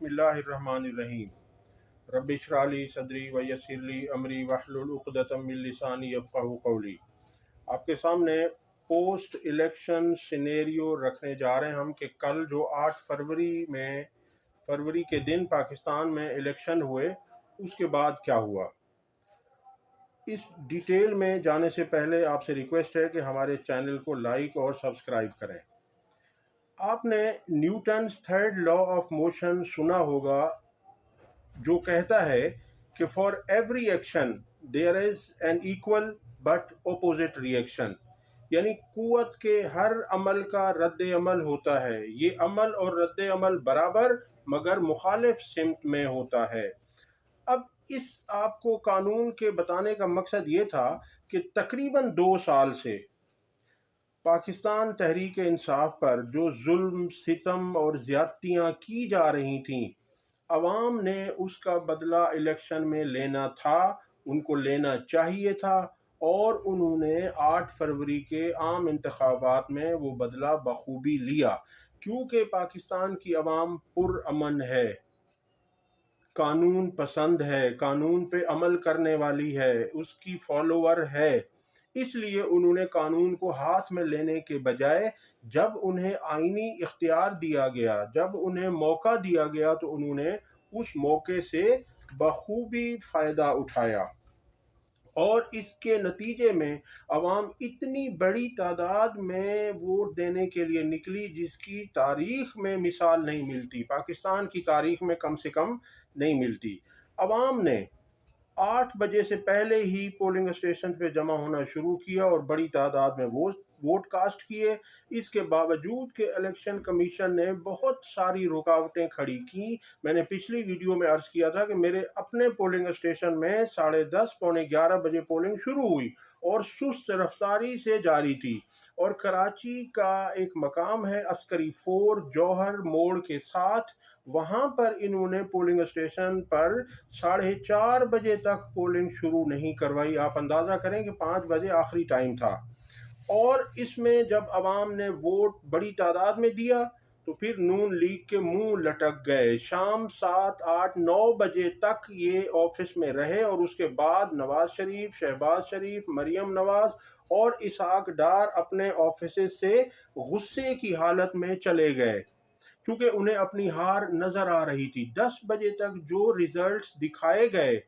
बिस्मिल्लाहिर्रहमानिर्रहीम रब्बि इश्रह ली सदरी व यस्सिर ली अमरी वहलुल उक़दतम मिन लिसानी यफ़क़हू क़ौली। आपके सामने पोस्ट इलेक्शन सिनेरियो रखने जा रहे हैं हम कि कल जो 8 फरवरी के दिन पाकिस्तान में इलेक्शन हुए उसके बाद क्या हुआ। इस डिटेल में जाने से पहले आपसे रिक्वेस्ट है कि हमारे चैनल को लाइक और सब्सक्राइब करें। आपने Newton's third law of motion सुना होगा, जो कहता है कि for every action there is an equal but opposite reaction, यानी कुव्वत के हर अमल का रद्द अमल होता है। ये अमल और रद्द अमल बराबर मगर मुखालिफ सिमत में होता है। अब इस आपको कानून के बताने का मकसद ये था कि तकरीबन 2 साल से पाकिस्तान तहरीक इंसाफ पर जो जुल्म, सितम और ज़्यादतियाँ की जा रही थीं, अवाम ने उसका बदला इलेक्शन में लेना था, उनको लेना चाहिए था, और उन्होंने 8 फरवरी के आम इंतखाबात में वो बदला बखूबी लिया, क्योंकि पाकिस्तान की अवाम पुरअमन है, कानून पसंद है, कानून पे अमल करने वाली है, उसकी फॉलोअर है। इसलिए उन्होंने कानून को हाथ में लेने के बजाय जब उन्हें आईनी इख्तियार दिया गया, जब उन्हें मौका दिया गया, तो उन्होंने उस मौके से बखूबी फ़ायदा उठाया और इसके नतीजे में अवाम इतनी बड़ी तादाद में वोट देने के लिए निकली जिसकी तारीख़ में मिसाल नहीं मिलती, पाकिस्तान की तारीख़ में कम से कम नहीं मिलती। अवाम ने 8 बजे से पहले ही पोलिंग स्टेशन पे जमा होना शुरू किया और बड़ी तादाद में वोट कास्ट किए। इसके बावजूद कि इलेक्शन कमीशन ने बहुत सारी रुकावटें खड़ी की। मैंने पिछली वीडियो में अर्ज़ किया था कि मेरे अपने पोलिंग स्टेशन में 10:30 पौने 11 बजे पोलिंग शुरू हुई और सुस्त रफ्तारी से जारी थी, और कराची का एक मकाम है अस्करी 4 जौहर मोड़ के साथ, वहाँ पर इन्होंने पोलिंग स्टेशन पर 4:30 बजे तक पोलिंग शुरू नहीं करवाई। आप अंदाज़ा करें कि 5 बजे आखिरी टाइम था, और इसमें जब अवाम ने वोट बड़ी तादाद में दिया तो फिर नून लीग के मुंह लटक गए। शाम 7, 8, 9 बजे तक ये ऑफिस में रहे और उसके बाद नवाज शरीफ, शहबाज शरीफ, मरियम नवाज और इसहाक डार अपने ऑफिस से गुस्से की हालत में चले गए, क्योंकि उन्हें अपनी हार नज़र आ रही थी। 10 बजे तक जो रिज़ल्ट्स दिखाए गए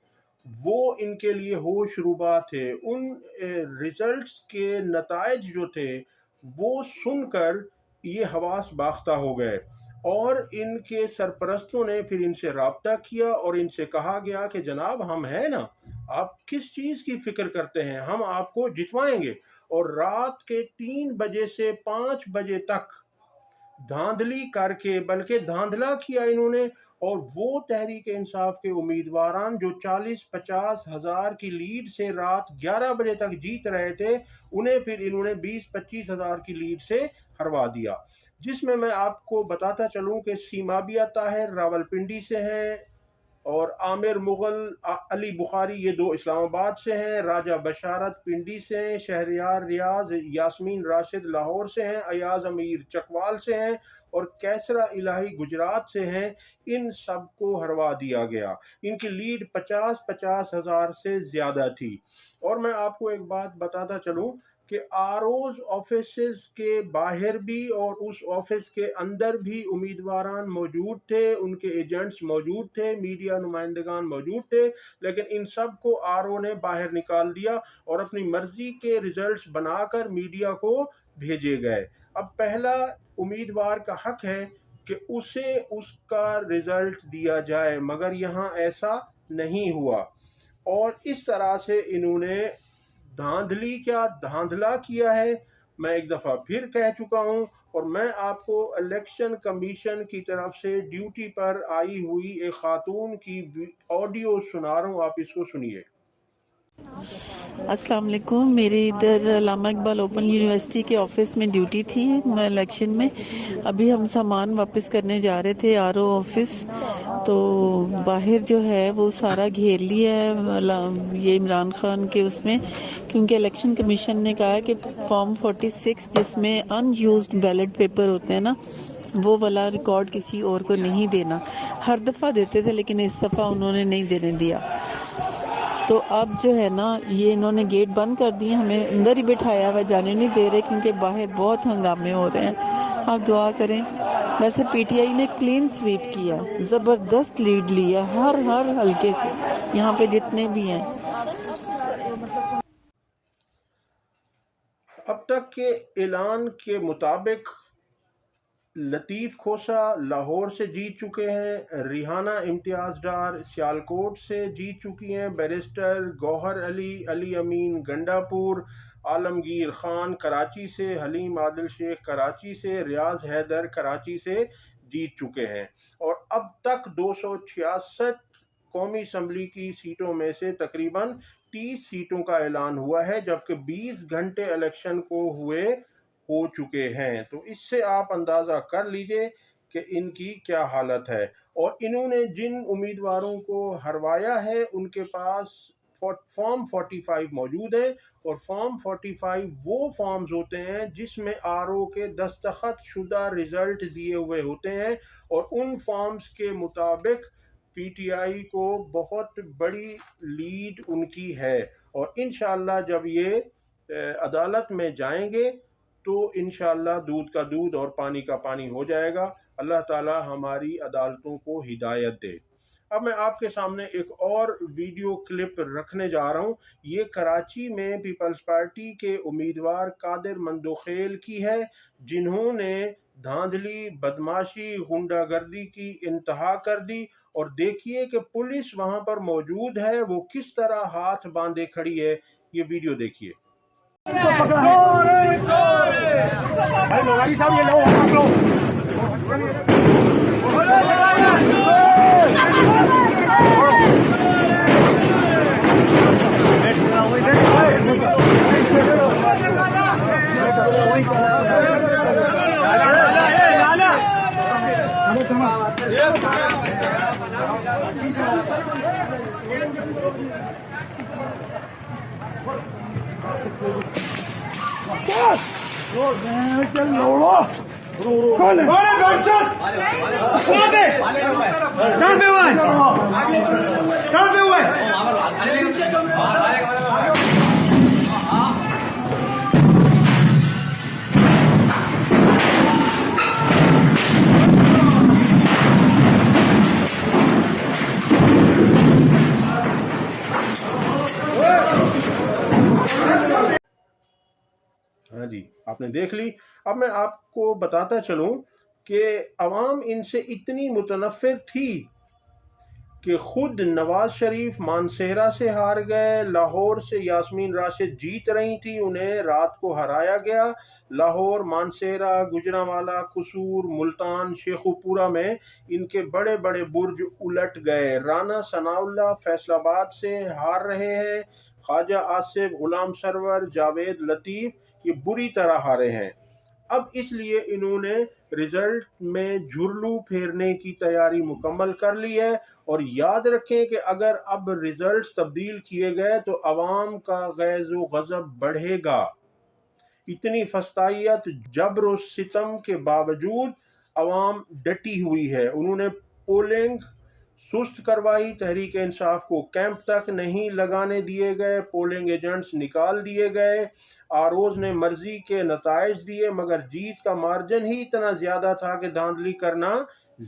वो इनके लिए होशरुबा थे। उन रिज़ल्ट्स के नताइज जो थे वो सुनकर ये हवास बाख्ता हो गए, और इनके सरपरस्तों ने फिर इनसे राब्ता किया और इनसे कहा गया कि जनाब, हम हैं ना, आप किस चीज़ की फ़िक्र करते हैं, हम आपको जितवाएंगे। और रात के 3 बजे से 5 बजे तक धांधली करके, बल्कि धांधला किया इन्होंने, और वो तहरीक इंसाफ के उम्मीदवारान जो 40-50 हज़ार की लीड से रात 11 बजे तक जीत रहे थे, उन्हें फिर इन्होंने 20-25 हज़ार की लीड से हरवा दिया। जिसमें मैं आपको बताता चलूँ कि सीमाबिया ताहिर रावलपिंडी से हैं, और आमिर मुगल, अली बुखारी, ये 2 इस्लामाबाद से हैं, राजा बशारत पिंडी से हैं, शहरियार रियाज यास्मीन राशिद लाहौर से हैं, अयाज अमीर चकवाल से हैं, और कैसरा इलाही गुजरात से हैं। इन सब को हरवा दिया गया। इनकी लीड 50-50 हज़ार से ज़्यादा थी। और मैं आपको एक बात बताता चलूँ कि आरओज़ ऑफिस के बाहर भी और उस ऑफिस के अंदर भी उम्मीदवारान मौजूद थे, उनके एजेंट्स मौजूद थे, मीडिया नुमाइंदगान मौजूद थे, लेकिन इन सब को आरओ ने बाहर निकाल दिया और अपनी मर्जी के रिजल्ट्स बनाकर मीडिया को भेजे गए। अब पहला उम्मीदवार का हक है कि उसे उसका रिजल्ट दिया जाए, मगर यहाँ ऐसा नहीं हुआ, और इस तरह से इन्होंने धांधला किया है। मैं एक दफ़ा फिर कह चुका हूँ, और मैं आपको इलेक्शन कमीशन की तरफ से ड्यूटी पर आई हुई एक खातून की ऑडियो सुना रहा हूँ, आप इसको सुनिए। अस्सलाम वालेकुम। मेरे इधर अल्लामा इकबाल ओपन यूनिवर्सिटी के ऑफिस में ड्यूटी थी मैं इलेक्शन में। अभी हम सामान वापस करने जा रहे थे आरओ ऑफिस, तो बाहर जो है वो सारा घेर लिया है ये इमरान खान के उसमें, क्योंकि इलेक्शन कमीशन ने कहा है कि फॉर्म 46 जिसमें अनयूज्ड बैलेट पेपर होते हैं ना, وہ والا ریکارڈ کسی اور کو نہیں دینا. ہر دفعہ دیتے تھے لیکن اس دفعہ انہوں نے نہیں دینے دیا. تو اب جو ہے نا یہ انہوں نے گیٹ بند کر دیے, ہمیں اندر ہی بٹھایا ہوا, جانے نہیں دے رہے کیونکہ باہر بہت ہنگامے ہو رہے ہیں. آپ دعا کریں. ویسے پی ٹی آئی نے کلین سویپ کیا, زبردست لیڈ لیا ہر حلقے سے, یہاں پہ جتنے بھی ہیں. اب تک کے اعلان کے مطابق لطیف کھوسہ لاہور سے جیت چکے ہیں, ریحانہ امتیاز ڈار سیالکوٹ سے جیت چکی ہیں, بیرسٹر گوہر علی امین گنڈا پور, عالمگیر خان کراچی سے, حلیم عادل شیخ کراچی سے, ریاض حیدر کراچی سے جیت چکے ہیں. اور اب تک 266 قومی اسمبلی کی سیٹوں میں سے تقریباً 30 سیٹوں کا اعلان ہوا ہے, جبکہ 20 گھنٹے الیکشن کو ہو چکے ہیں. تو اس سے آپ اندازہ کر لیجئے کہ ان کی کیا حالت ہے. اور انہوں نے جن امیدواروں کو ہروایا ہے ان کے پاس فارم 45 موجود ہیں, اور فارم 45 وہ فارمز ہوتے ہیں جس میں آر او کے دستخط شدہ رزلٹ دیے ہوئے ہوتے ہیں, اور ان فارمز کے مطابق پی ٹی آئی کو بہت بڑی لیڈ ان کی ہے. اور انشاءاللہ جب یہ عدالت میں جائیں گے تو انشاءاللہ دودھ کا دودھ اور پانی کا پانی ہو جائے گا. اللہ تعالی ہماری عدالتوں کو ہدایت دے. اب میں آپ کے سامنے ایک اور ویڈیو کلپ رکھنے جا رہا ہوں. یہ کراچی میں پیپلز پارٹی کے امیدوار قادر مندوخیل کی ہے, جنہوں نے دھاندلی, بدماشی, غنڈہ گردی کی انتہا کر دی. اور دیکھیے کہ پولیس وہاں پر موجود ہے, وہ کس طرح ہاتھ باندھے کھڑی ہے. یہ ویڈیو دیکھیے. ہاں جی, آپ نے دیکھ لی. اب میں آپ کو بتاتا چلوں کہ عوام ان سے اتنی متنفر تھی کہ خود نواز شریف مانسہرہ سے ہار گئے, لاہور سے یاسمین راشد جیت رہی تھی, انہیں رات کو ہرایا گیا. لاہور, مانسہرہ, گجرانوالہ, قصور, ملتان, شیخوپورہ میں ان کے بڑے بڑے برج الٹ گئے. رانا ثناء اللہ فیصل آباد سے ہار رہے ہیں, خواجہ آصف, غلام سرور, جاوید لطیف یہ بری طرح ہارے ہیں. اب اس لیے انہوں نے رزلٹ میں جھرلو پھیرنے کی تیاری مکمل کر لی ہے. اور یاد رکھیں کہ اگر اب رزلٹس تبدیل کیے گئے تو عوام کا غیظ و غضب بڑھے گا. اتنی فسطائیت, جبر و ستم کے باوجود عوام ڈٹی ہوئی ہے. انہوں نے پولنگ سست کروائی, تحریک انصاف کو کیمپ تک نہیں لگانے دیے گئے, پولنگ ایجنٹس نکال دیے گئے, آروز نے مرضی کے نتائج دیے, مگر جیت کا مارجن ہی اتنا زیادہ تھا کہ دھاندلی کرنا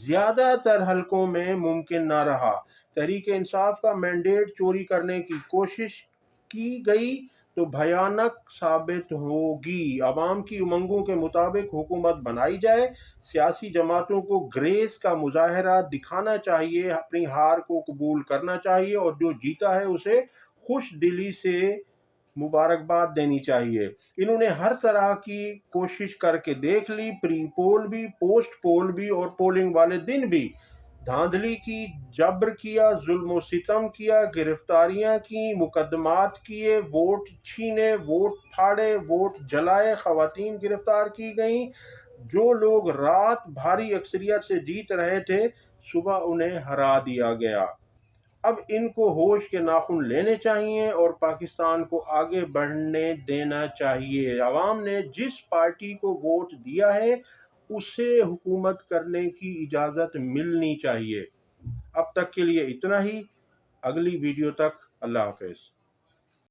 زیادہ تر حلقوں میں ممکن نہ رہا. تحریک انصاف کا مینڈیٹ چوری کرنے کی کوشش کی گئی تو بھیانک ثابت ہوگی. عوام کی امنگوں کے مطابق حکومت بنائی جائے. سیاسی جماعتوں کو گریس کا مظاہرہ دکھانا چاہیے, اپنی ہار کو قبول کرنا چاہیے, اور جو جیتا ہے اسے خوش دلی سے مبارکباد دینی چاہیے. انہوں نے ہر طرح کی کوشش کر کے دیکھ لی, پری پول بھی, پوسٹ پول بھی, اور پولنگ والے دن بھی. دھاندلی کی, جبر کیا, ظلم و ستم کیا, گرفتاریاں کی, مقدمات کیے, ووٹ چھینے, ووٹ پھاڑے, ووٹ جلائے, خواتین گرفتار کی گئیں. جو لوگ رات بھاری اکثریت سے جیت رہے تھے صبح انہیں ہرا دیا گیا. اب ان کو ہوش کے ناخن لینے چاہیے اور پاکستان کو آگے بڑھنے دینا چاہیے. عوام نے جس پارٹی کو ووٹ دیا ہے اسے حکومت کرنے کی اجازت ملنی چاہیے۔ اب تک کے لیے اتنا ہی، اگلی ویڈیو تک اللہ حافظ۔